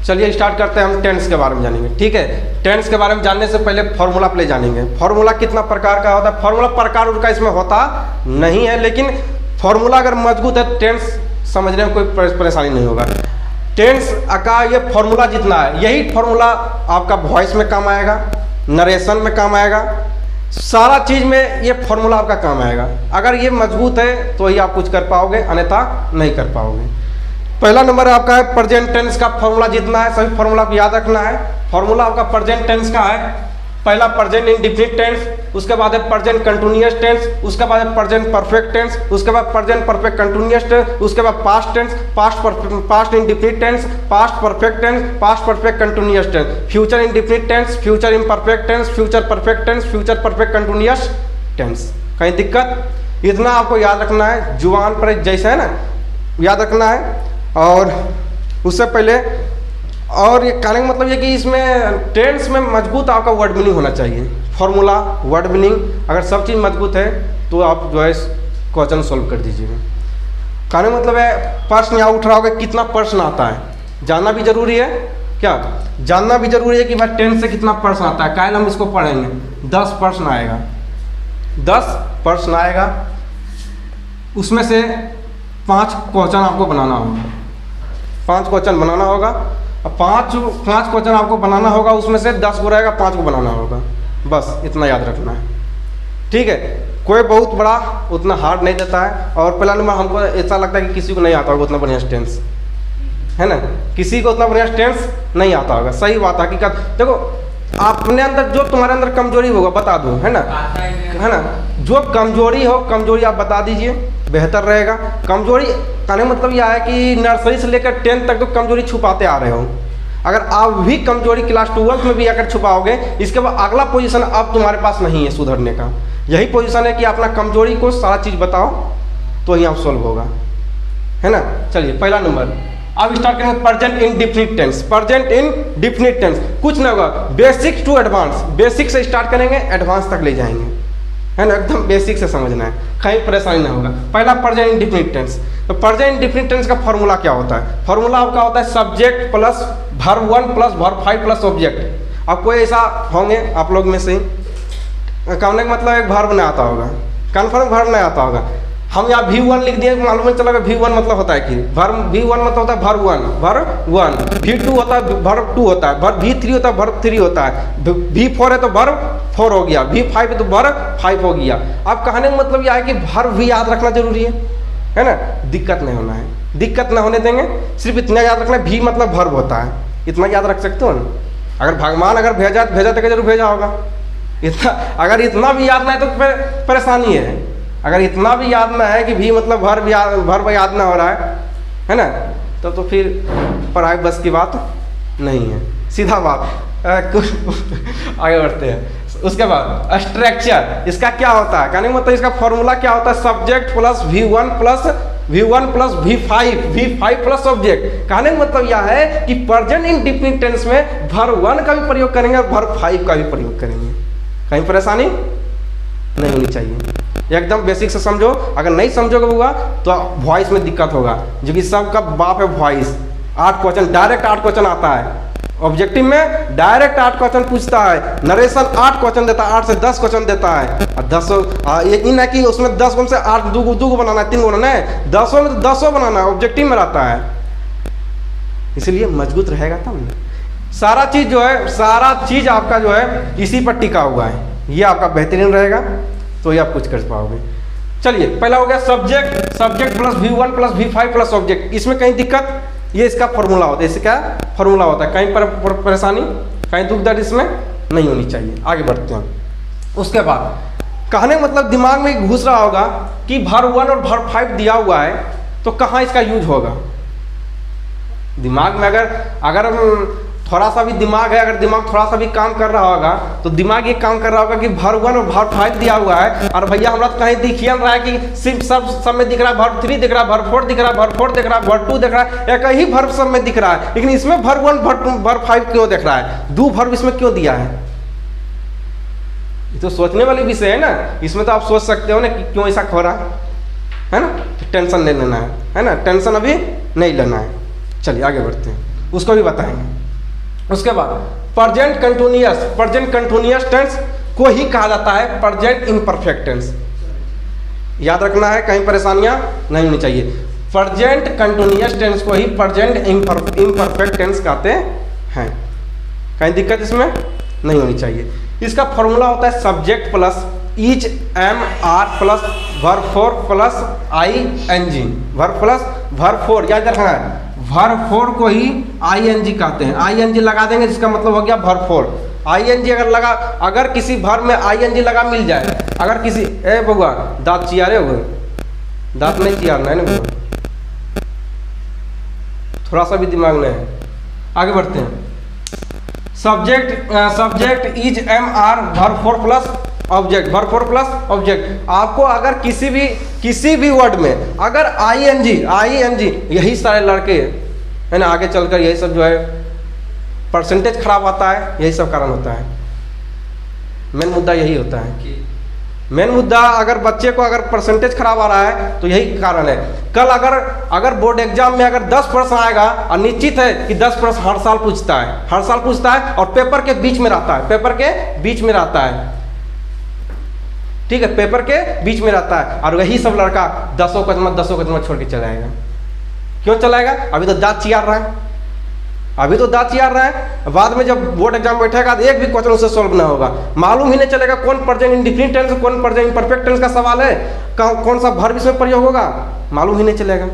चलिए स्टार्ट करते हैं। हम टेंस के बारे में जानेंगे, ठीक है। टेंस के बारे में जानने से पहले फॉर्मूला प्ले जानेंगे। फॉर्मूला कितना प्रकार का होता है, फॉर्मूला प्रकार उनका इसमें होता नहीं है, लेकिन फॉर्मूला अगर मजबूत है टेंस समझने में कोई परेशानी नहीं होगा। टेंस का ये फॉर्मूला जितना है, यही फॉर्मूला आपका वॉइस में काम आएगा, नरेशन में काम आएगा, सारा चीज में ये फॉर्मूला आपका काम आएगा। अगर ये मजबूत है तो ही आप कुछ कर पाओगे, अन्यथा नहीं कर पाओगे। पहला नंबर आपका है प्रेजेंट टेंस का फॉर्मूला जितना है, सभी फॉर्मूला को याद रखना है। फॉर्मूला आपका प्रेजेंट टेंस का है, पहला प्रेजेंट इंडेफिनिट टेंस, उसके बाद है प्रेजेंट कंटिन्यूअस टेंस, उसके बाद है प्रेजेंट परफेक्ट टेंस, उसके बाद प्रेजेंट परफेक्ट कंटिन्यूअस टेंस, उसके बाद past tense, past indefinite tense, past perfect tense, past perfect continuous tense, future indefinite tense, future imperfect tense, future perfect tense, future perfect continuous tense. कहीं दिक्कत? इतना आपको याद रखना है, जुबान पर जैसे है ना याद रखना है। और उससे पहले और ये कहने का मतलब ये कि इसमें टेंस में मजबूत आपका वर्ड मीनिंग होना चाहिए। फॉर्मूला, वर्ड मीनिंग, अगर सब चीज़ मजबूत है तो आप जो है क्वेश्चन सॉल्व कर दीजिएगा। कहने का मतलब है प्रश्न यहाँ उठ रहा होगा, कितना प्रश्न आता है जानना भी जरूरी है। क्या जानना भी जरूरी है कि भाई टेंस से कितना प्रश्न आता है। कल हम इसको पढ़ेंगे, 10 प्रश्न आएगा, 10 प्रश्न आएगा, उसमें से 5 क्वेश्चन आपको बनाना होगा, 5 क्वेश्चन बनाना होगा। अब 5 क्वेश्चन आपको बनाना होगा, उसमें से 10 को रहेगा, 5 को बनाना होगा, बस इतना याद रखना है, ठीक है। कोई बहुत बड़ा उतना हार्ड नहीं देता है। और पहला नंबर हमको ऐसा लगता है कि किसी को नहीं आता होगा उतना बढ़िया टेंस, है ना, किसी को उतना बढ़िया टेंस नहीं आता होगा। सही बात है, हकीकत। देखो अपने अंदर जो तुम्हारे अंदर कमजोरी होगा बता दो, है ना, जो कमजोरी हो कमजोरी आप बता दीजिए, बेहतर रहेगा। कमजोरी कहने मतलब यह है कि नर्सरी से लेकर 10th तक तो कमजोरी छुपाते आ रहे हो। अगर आप भी कमजोरी क्लास 12th में भी अगर छुपाओगे, इसके बाद अगला पोजीशन अब तुम्हारे पास नहीं है सुधरने का। यही पोजीशन है कि अपना कमजोरी को सारा चीज़ बताओ तो ही आप सॉल्व होगा, है ना। चलिए पहला नंबर अब स्टार्ट करेंगे present indefinite tense. Present indefinite tense कुछ नहीं होगा, बेसिक टू एडवांस, बेसिक से स्टार्ट करेंगे एडवांस तक ले जाएंगे, है ना, एकदम बेसिक से समझना है, कहीं परेशानी नहीं होगा। पहला प्रेजेंट इंडेफिनिट टेंस। तो प्रेजेंट इंडेफिनिट टेंस का फॉर्मूला क्या होता है? फॉर्मूला आपका होता है subject plus verb 1 plus verb 5 plus object. अब कोई ऐसा होंगे आप लोग में से कहने का मतलब एक वर्ब नहीं आता होगा, कन्फर्म वर्ब नहीं आता होगा। हम यहाँ V1 लिख दिए, मालूम नहीं चला V1 मतलब होता है कि वर्ब, V1 मतलब होता है वर्ब 1, V2 होता है वर्ब 2 होता है, वर्ब V3 होता है वर्ब 3 होता है, V4 है तो वर्ब 4 हो गया, V5 है तो वर्ब 5 हो गया। अब कहने का मतलब यह है कि वर्ब भी याद रखना जरूरी है ना, दिक्कत नहीं होना है, दिक्कत ना होने देंगे। सिर्फ इतना याद रखना है, भी मतलब वर्ब होता है, इतना याद रख सकते हो ना। अगर भगवान अगर भेजा तो जरूर भेजा होगा, इतना अगर इतना भी याद ना है तो परेशानी है। अगर इतना भी याद ना है कि भी मतलब वर्ब याद ना हो रहा है ना, तो फिर पढ़ाई बस की बात नहीं है, सीधा बात। आगे बढ़ते हैं। उसके बाद स्ट्रक्चर इसका क्या होता है, कहने का मतलब इसका फॉर्मूला क्या होता है? Subject plus V1 plus V5 plus object. कहने का मतलब यह है कि प्रेजेंट इंडेफिनिट टेंस में वर्ब 1 का भी प्रयोग करेंगे और वर्ब 5 का भी प्रयोग करेंगे, कहीं परेशानी नहीं होनी चाहिए। एकदम बेसिक से समझो, अगर नहीं समझोगे होगा तो वॉइस में दिक्कत होगा, जो कि सबका बाप है वॉइस। 8 क्वेश्चन डायरेक्ट 8 क्वेश्चन आता है, ऑब्जेक्टिव में डायरेक्ट 8 क्वेश्चन पूछता है, नरेशन 8 क्वेश्चन देता है, 8 से 10 क्वेश्चन देता है। 10 ये नहीं कि उसमें 10 में से 8 दो को बनाना है, 3 को बनाना है, 10 में तो 10 बनाना है, ऑब्जेक्टिव में रहता है। इसलिए मजबूत रहेगा तब ना, सारा चीज जो है, सारा चीज आपका जो है इसी पर टिका हुआ है, ये आपका बेहतरीन रहेगा तो ही आप कुछ कर पाओगे। चलिए पहला हो गया subject plus V1 plus V5 plus object. इसमें कहीं दिक्कत, ये इसका फॉर्मूला होता है, इससे क्या फॉर्मूला होता है, कहीं पर परेशानी, कहीं दुख दर्द इसमें नहीं होनी चाहिए। आगे बढ़ते हैं। उसके बाद कहने मतलब दिमाग में घुस रहा होगा कि वर्ब 1 और वर्ब 5 दिया हुआ है तो कहाँ इसका यूज होगा। दिमाग में अगर थोड़ा सा भी दिमाग है, अगर दिमाग थोड़ा सा भी काम कर रहा होगा तो दिमाग ये काम कर रहा होगा कि वर्ब 1 और वर्ब 5 दिया हुआ है, और भैया हमरा तो कहीं दिखिए रहा है कि सिर्फ सब में दिख रहा है, वर्ब 3 दिख रहा है, वर्ब 4 दिख रहा है, वर्ब 4 दिख रहा है, वर्ब 2 दिख रहा है, एक ही वर्ब सब में दिख रहा है, लेकिन इसमें वर्ब 1 वर्ब 5 क्यों दिख रहा है, 2 वर्ब इसमें क्यों दिया है? ये तो सोचने वाली विषय है ना, इसमें तो आप सोच सकते हो ना कि क्यों ऐसा हो रहा है ना। टेंशन नहीं लेना है ना, टेंशन अभी नहीं लेना है। चलिए आगे बढ़ते हैं। उसको भी बताएंगे। उसके बाद प्रेजेंट कंटिन्यूअस टेंस को ही कहा जाता है प्रेजेंट इम्परफेक्ट टेंस। याद रखना है, कहीं परेशानियां नहीं होनी चाहिए। प्रेजेंट कंटिन्यूअस टेंस को ही प्रेजेंट इम्परफेक्ट टेंस कहते हैं। कहीं दिक्कत इसमें नहीं होनी चाहिए। इसका फॉर्मूला होता है subject plus is am are plus verb four plus ING। Verb plus verb four, याद रखना है, वर्ब फोर को ही ING कहते हैं। ING लगा देंगे जिसका मतलब हो गया वर्ब फोर। ING अगर किसी वर्ब में ING लगा मिल जाए, अगर किसी बउआ दांत चियारे हो गए, दांत नहीं चियारना है ना बउआ, थोड़ा सा भी दिमाग में है। आगे बढ़ते हैं। Subject is am are verb four plus object, verb four plus object. आपको अगर किसी भी वर्ड में अगर ING यही सारे लड़के है ना, आगे चलकर यही सब जो है परसेंटेज खराब आता है, यही सब कारण होता है। मेन मुद्दा यही होता है। मेन मुद्दा अगर बच्चे को अगर परसेंटेज खराब आ रहा है तो यही कारण है। कल अगर बोर्ड एग्जाम में अगर 10 प्रश्न आएगा और निश्चित है कि 10 प्रश्न हर साल पूछता है और पेपर के बीच में रहता है, ठीक है, पेपर के बीच में रहता है, और वही सब लड़का 10 को छोड़ के चला जाएगा। क्यों चलाएगा? अभी तो दांत चियार रहा है, बाद में जब बोर्ड एग्जाम बैठेगा तो एक भी क्वेश्चन उससे सॉल्व ना होगा। मालूम ही नहीं चलेगा कौन प्रेजेंट इंडिफिनिट टेंस, कौन प्रेजेंट इम्परफेक्ट टेंस का सवाल है, कौन सा वर्ब इसमें प्रयोग होगा, मालूम ही नहीं चलेगा।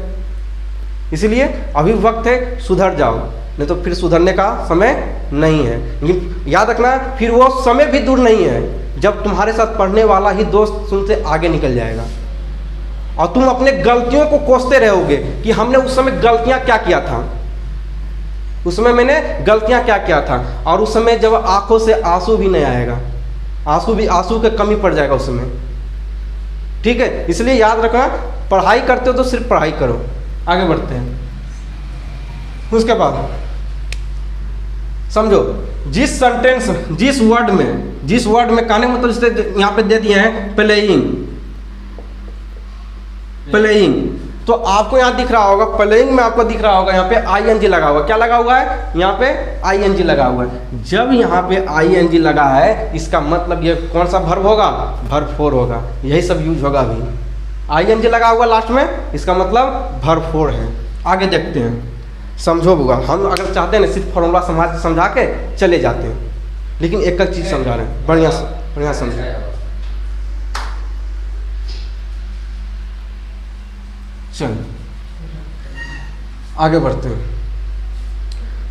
इसलिए अभी वक्त है, सुधर जाओ, नहीं तो फिर सुधरने का समय नहीं है। लेकिन याद रखना, फिर वो समय भी दूर नहीं है जब तुम्हारे साथ पढ़ने वाला ही दोस्त तुमसे आगे निकल जाएगा और तुम अपने गलतियों को कोसते रहोगे कि हमने उस समय गलतियां क्या किया था, उसमें मैंने गलतियां क्या किया था। और उस समय जब आंखों से आंसू भी नहीं आएगा, आंसू की कमी पड़ जाएगा उस समय, ठीक है। इसलिए याद रखना, पढ़ाई करते हो तो सिर्फ पढ़ाई करो। आगे बढ़ते हैं। उसके बाद समझो, जिस वर्ड में कहने का मतलब जैसे यहाँ पे दे दिए हैं प्लेइंग, तो आपको यहाँ दिख रहा होगा, प्लेइंग में आपको दिख रहा होगा यहाँ पे ING लगा हुआ। क्या लगा हुआ है? यहाँ पे ING लगा हुआ है। जब यहाँ पे ING लगा है, इसका मतलब ये कौन सा वर्ब होगा? वर्ब फोर होगा। यही सब यूज होगा। अभी ING लगा हुआ लास्ट में, इसका मतलब वर्ब फोर है। आगे देखते हैं, समझो बुआ। हम अगर चाहते हैं ना सिर्फ फॉर्मूला समझा के चले जाते हैं, लेकिन एक चीज समझा रहे हैं, बढ़िया समझे। चलिए आगे बढ़ते हैं।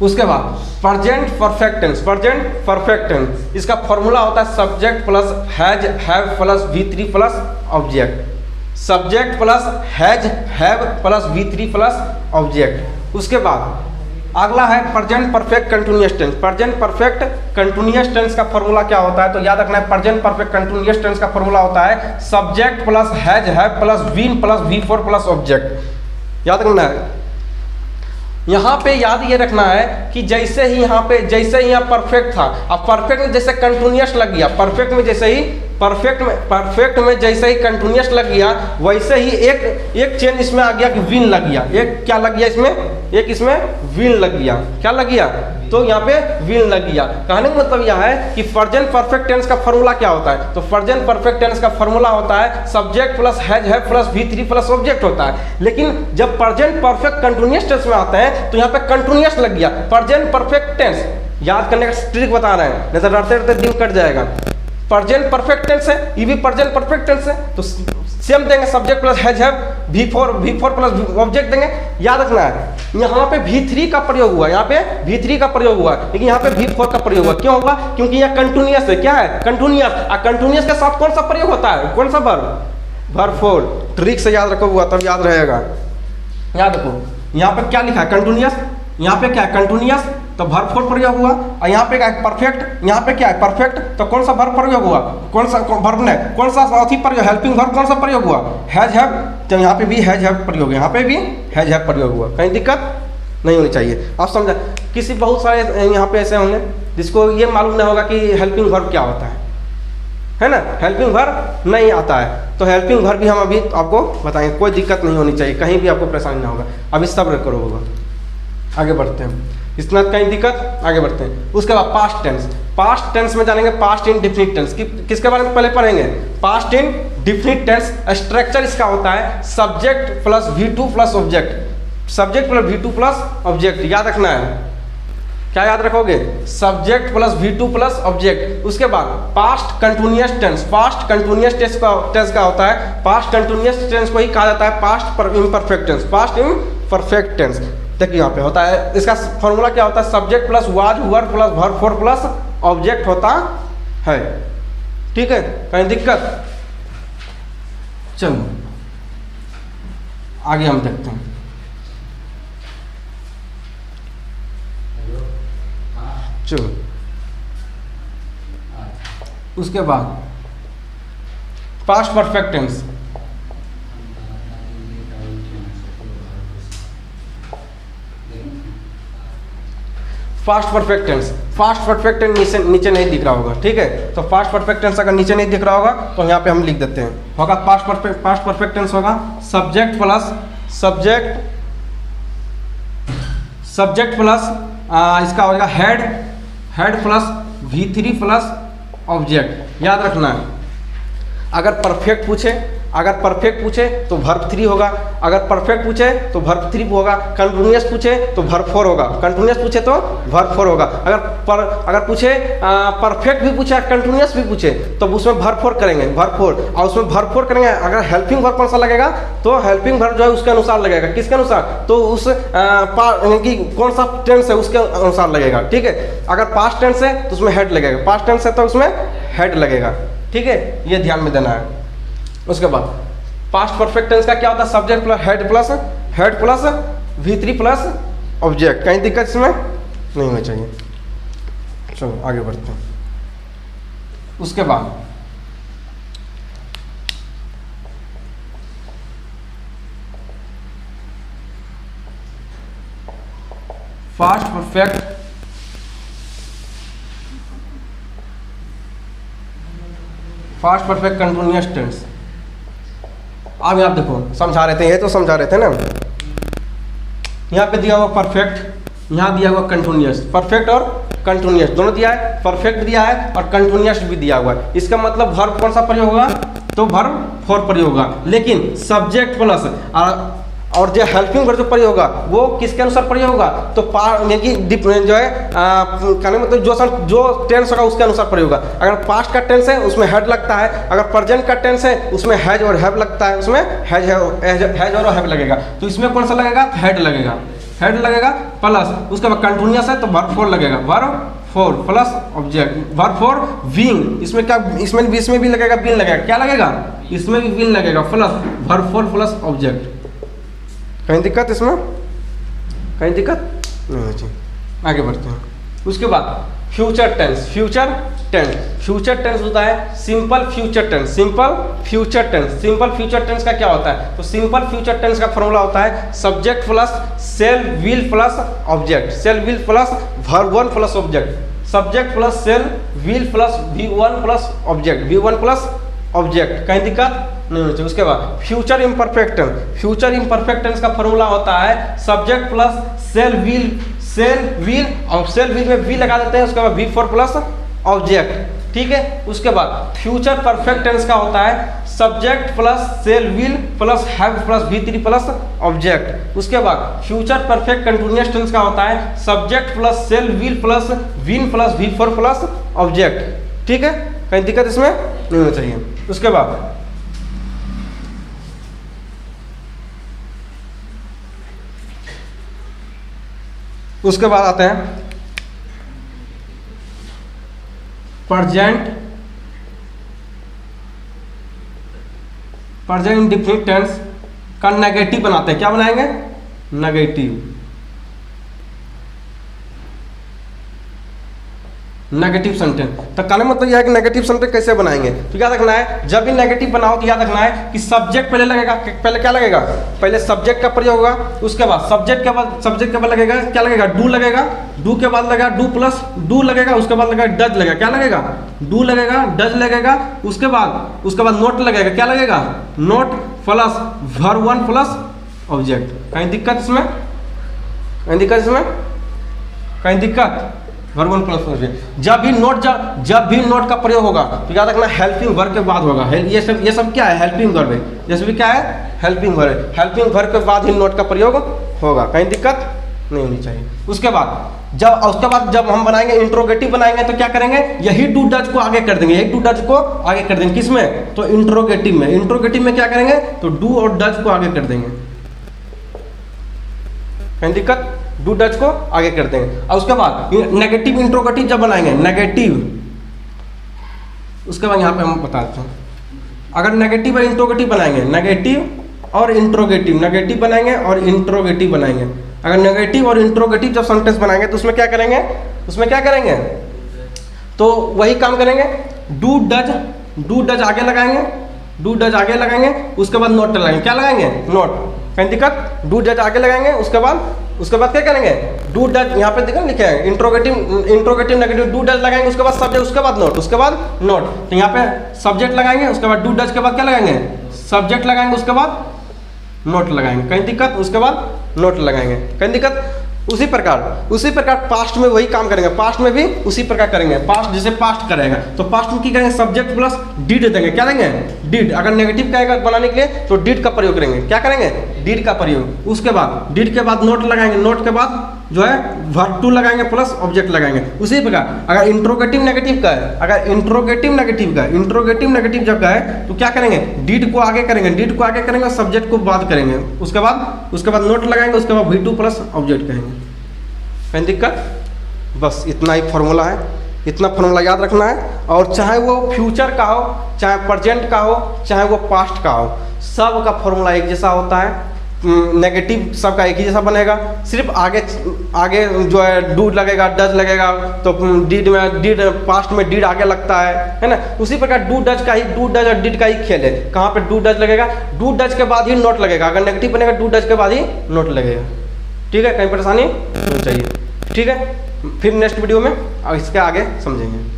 उसके बाद प्रेजेंट परफेक्ट टेंस, इसका फॉर्मूला होता है subject plus has have plus V3 plus object. Subject plus has have plus V3 plus object. उसके बाद अगला है present perfect continuous tense. Present perfect continuous tense का फॉर्मूला क्या होता है? तो याद रखना है, प्रेजेंट परफेक्ट कंटिन्यूअस टेंस का फॉर्मूला होता है subject plus has have plus been plus V4 plus object. याद रखना है। यहाँ पे याद ये रखना है कि जैसे ही यहाँ परफेक्ट था, अब परफेक्ट में जैसे कंटिन्यूअस लग गया, परफेक्ट में जैसे ही कंटिन्यूअस लग गया, वैसे ही एक चेन इसमें आ गया कि विन लग गया। एक क्या लग गया इसमें? एक इसमें विन लग गया। क्या लग गया? तो यहाँ पे विन लग गया। कहने का मतलब यह है कि प्रेजेंट परफेक्ट टेंस का फॉर्मूला क्या होता है? तो प्रेजेंट परफेक्ट टेंस का फॉर्मूला होता है subject plus has have plus V3 plus object होता है। लेकिन जब प्रेजेंट परफेक्ट कंटिन्यूअस टेंस में आते हैं तो यहाँ पे कंटिन्यूअस लग गया। प्रेजेंट परफेक्ट टेंस याद करने का ट्रिक बता रहे हैं, नहीं तो डरते दिन कट जाएगा। प्रेजेंट परफेक्ट टेंस है, ये भी प्रेजेंट परफेक्ट टेंस है, तो सेम देंगे subject plus has have V4 plus object देंगे। याद रखना है यहाँ पे V3 का प्रयोग हुआ, यहाँ पे V3 का प्रयोग हुआ, लेकिन यहाँ पे V4 का प्रयोग हुआ। क्यों होगा? क्योंकि यह कंटिन्यूअस है। क्या है? कंटिन्यूअस। और कंटिन्यूअस के साथ कौन सा प्रयोग होता है? कौन सा वर्ब? Verb four. ट्रिक से याद रखो हुआ, तब याद रहेगा। याद रखो, यहाँ पे क्या लिखा है? कंटिन्यूअस। यहाँ पे क्या है? कंटिन्यूअस, तो वर्ब फोर प्रयोग हुआ। और यहाँ पे क्या है? परफेक्ट। यहाँ पे क्या है? परफेक्ट, तो कौन सा वर्ब प्रयोग हुआ? कौन सा वर्ब ने? कौन सा अथी प्रयोग? हेल्पिंग वर्ब कौन सा प्रयोग हुआ? Has have. तो यहाँ पे भी हैज हैव प्रयोग, यहाँ पे भी हैज हैव प्रयोग हुआ। कहीं दिक्कत नहीं होनी चाहिए। आप समझा? किसी बहुत सारे यहाँ पे ऐसे होंगे जिसको ये मालूम नहीं होगा कि हेल्पिंग वर्ब क्या होता है ना? हेल्पिंग वर्ब नहीं आता है, तो हेल्पिंग वर्ब भी हम अभी आपको बताएंगे। कोई दिक्कत नहीं होनी चाहिए, कहीं भी आपको परेशानी ना होगा। अभी सब्र करो होगा। आगे बढ़ते हैं। इतना कहीं दिक्कत, आगे बढ़ते हैं। उसके बाद पास्ट टेंस। पास्ट टेंस में जानेंगे पास्ट इंडिफिनिट टेंस। किसके बारे में पहले पढ़ेंगे? Past indefinite tense. स्ट्रक्चर इसका होता है subject plus V2 plus object. Subject plus V2 plus object, याद रखना है। क्या याद रखोगे? Subject plus V2 plus object. उसके बाद past continuous tense. Past continuous tense का होता है, पास्ट कंटिन्यूअस टेंस को ही कहा जाता है past imperfect tense. Past imperfect tense देखिए यहाँ पे होता है, इसका फॉर्मूला क्या होता है? सब्जेक्ट प्लस वाज हुआ plus verb four plus object होता है। ठीक है, कहीं दिक्कत? चलो आगे हम देखते हैं। चलो उसके बाद past perfect tense. Past perfect tense. Past perfect tense नीचे नहीं दिख रहा होगा, ठीक है? तो फास्ट परफेक्ट टेंस अगर नीचे नहीं दिख रहा होगा तो यहाँ पे हम लिख देते हैं, होगा पास्ट परफेक्ट टेंस होगा सब्जेक्ट प्लस सब्जेक्ट प्लस इसका होगा head plus V3 plus object. याद रखना है, अगर परफेक्ट पूछे तो वर्ब 3 होगा, अगर परफेक्ट पूछे तो वर्ब 3 होगा, कंटिन्यूअस पूछे तो वर्ब 4 होगा, कंटिन्यूअस पूछे तो वर्ब 4 होगा। अगर पूछे परफेक्ट भी पूछे कंटिन्यूअस भी पूछे तो उसमें वर्ब 4 करेंगे, वर्ब 4, और उसमें वर्ब 4 करेंगे। अगर हेल्पिंग वर्ब कौन सा लगेगा? तो हेल्पिंग वर्ब जो है उसके अनुसार लगेगा। किसके अनुसार? तो उस कि कौन सा टेंस है उसके अनुसार लगेगा, ठीक है? अगर पास्ट टेंस है तो उसमें हेड लगेगा, पास्ट टेंस है तो उसमें हेड लगेगा, ठीक है? ये ध्यान में देना है। उसके बाद पास्ट परफेक्ट टेंस का क्या होता है? Subject plus head plus V3 plus object. कहीं दिक्कत इसमें नहीं होनी चाहिए। चलो आगे बढ़ते हैं। उसके बाद फास्ट परफेक्ट कंटिन्यूअस टेंस। अब आप देखो समझा रहे थे, ये तो समझा रहे थे ना। यहाँ पे दिया हुआ परफेक्ट, यहाँ दिया हुआ कंटिन्यूअस। परफेक्ट और कंटिन्यूअस दोनों दिया है, परफेक्ट दिया है और कंटिन्यूअस भी दिया हुआ है। इसका मतलब वर्ब कौन सा प्रयोग होगा? तो वर्ब 4 प्रयोग होगा। लेकिन सब्जेक्ट प्लस और जो हेल्पिंग वर्ब जो प्रयोग होगा वो किसके अनुसार प्रयोग होगा? तो जो है कहने मतलब जो टेंस होगा उसके अनुसार प्रयोग होगा। अगर पास्ट का टेंस है उसमें हेड लगता है, अगर प्रेजेंट का टेंस है उसमें हैज और हैव लगता है, उसमें हैज और हैव लगेगा। तो इसमें कौन सा लगेगा? हेड लगेगा प्लस उसके बाद कंटिन्यूअस है तो वर्ब 4 लगेगा, verb 4 plus object, verb 4 being. इसमें क्या? इसमें भी लगेगा, बीइंग लगेगा। क्या लगेगा? इसमें भी बीइंग लगेगा प्लस वर्ब 4 प्लस ऑब्जेक्ट। कहीं दिक्कत इसमें? कहीं दिक्कत नहीं होनी चाहिए। आगे बढ़ते हैं। उसके बाद फ्यूचर टेंस होता है सिंपल फ्यूचर टेंस का क्या होता है? तो सिंपल फ्यूचर टेंस का फॉर्मूला होता है subject plus shall will plus object, shall will plus verb 1 plus object, subject plus shall will plus V1 plus object, V1 plus object. कहीं दिक्कत नहीं होती। उसके बाद फ्यूचर इम्परफेक्ट टेंस का फॉर्मूला होता है सब्जेक्ट प्लस सेल विल और सेल विल में V लगा देते हैं, उसके बाद V4 प्लस ऑब्जेक्ट, ठीक है? उसके बाद फ्यूचर परफेक्ट टेंस का होता है subject plus shall will plus have plus V3 plus object. उसके बाद फ्यूचर परफेक्ट कंटिन्यूअस टेंस का होता है subject plus shall will plus been plus V4 plus object, ठीक है? कहीं दिक्कत इसमें नहीं होना चाहिए। उसके बाद आते हैं प्रेजेंट इंडिफिनिट टेंस का नेगेटिव बनाते हैं। क्या बनाएंगे? Negative sentence. तो कहने मतलब यह है कि नेगेटिव सेंटेंस कैसे बनाएंगे? तो याद रखना है, जब भी नेगेटिव बनाओ तो याद रखना है कि सब्जेक्ट पहले लगेगा। पहले क्या लगेगा? पहले सब्जेक्ट का प्रयोग होगा, उसके बाद सब्जेक्ट के बाद लगेगा क्या लगेगा? डू लगेगा, डू के बाद लगेगा डू प्लस डू लगेगा, उसके बाद लगेगा डज लगेगा। क्या लगेगा? डू लगेगा, डज लगेगा, उसके बाद नोट लगेगा। क्या लगेगा? Note plus verb 1 plus object. कहीं दिक्कत इसमें? कहीं दिक्कत? Verb 1 plus verb 2। जब भी नोट का प्रयोग होगा तो याद रखना हेल्पिंग वर्ब के बाद होगा। ये सब क्या है? हेल्पिंग वर्ब है। ये सब क्या है? हेल्पिंग वर्ब है। हेल्पिंग वर्ब के बाद ही नोट का प्रयोग होगा, कहीं दिक्कत नहीं होनी चाहिए। उसके बाद जब हम बनाएंगे इंट्रोगेटिव बनाएंगे तो क्या करेंगे? यही डू डज को आगे कर देंगे, यही डू डज को आगे कर देंगे। किसमें? तो इंट्रोगेटिव में। इंट्रोगेटिव में क्या करेंगे? तो डू और डज को आगे कर देंगे, कहीं दिक्कत? डू डज को आगे कर देंगे। और उसके बाद नेगेटिव इंट्रोगेटिव जब बनाएंगे, नेगेटिव, उसके बाद यहाँ पे हम बताते हैं, अगर नेगेटिव और इंट्रोगेटिव बनाएंगे, नेगेटिव और इंट्रोगेटिव, नेगेटिव बनाएंगे और इंट्रोगेटिव बनाएंगे। अगर नेगेटिव और इंट्रोगेटिव जब सेंटेंस बनाएंगे तो उसमें क्या करेंगे? उसमें क्या करेंगे? तो वही काम करेंगे, डू डज आगे लगाएंगे, डू डज आगे लगाएंगे, उसके बाद नोट लगाएंगे। क्या लगाएंगे? नोट, कहीं दिक्कत? डू डज आगे लगाएंगे, उसके बाद क्या करेंगे? डू डज, यहाँ पे देखो लिखे हैं इंट्रोगेटिव नेगेटिव, डू डज लगाएंगे, उसके बाद सब्जेक्ट, उसके बाद नोट, उसके बाद नोट। तो यहाँ पे सब्जेक्ट लगाएंगे, उसके बाद डू डज के बाद क्या लगाएंगे? सब्जेक्ट लगाएंगे, उसके बाद नोट लगाएंगे, कहीं दिक्कत? उसके बाद नोट लगाएंगे, कहीं दिक्कत? उसी प्रकार पास्ट में वही काम करेंगे, पास्ट में भी उसी प्रकार करेंगे। पास्ट जैसे पास्ट करेगा तो पास्ट में क्या करेंगे? सब्जेक्ट प्लस डिड देंगे। क्या देंगे? डिड। अगर नेगेटिव कहेगा बनाने के लिए तो डिड का प्रयोग करेंगे। क्या करेंगे? डिड का प्रयोग। उसके बाद डिड के बाद नोट लगाएंगे, नोट के बाद जो है वर्ब टू लगाएंगे प्लस ऑब्जेक्ट लगाएंगे। उसी प्रकार अगर इंट्रोगेटिव नेगेटिव का है, अगर इंट्रोगेटिव नेगेटिव जब का है तो क्या करेंगे? डिड को आगे करेंगे और सब्जेक्ट को बाद करेंगे। उसके बाद नोट लगाएंगे, उसके बाद V2 प्लस ऑब्जेक्ट कहेंगे, कहीं दिक्कत? बस इतना ही फॉर्मूला है, इतना फॉर्मूला याद रखना है। और चाहे वो फ्यूचर का हो, चाहे प्रेजेंट का हो, चाहे वो पास्ट का हो, सब का फॉर्मूला एक जैसा होता है। नेगेटिव सबका एक ही जैसा बनेगा, सिर्फ आगे जो है डू लगेगा, डज लगेगा, तो डिड पास्ट में डिड आगे लगता है ना। उसी प्रकार डू डज और डिड का ही खेल है। कहाँ पे डू डज लगेगा? डू डज के बाद ही नोट लगेगा। अगर नेगेटिव बनेगा डू डज के बाद ही नोट लगेगा, ठीक है? कहीं परेशानी नहीं चाहिए, ठीक है? फिर नेक्स्ट वीडियो में इसके आगे समझेंगे।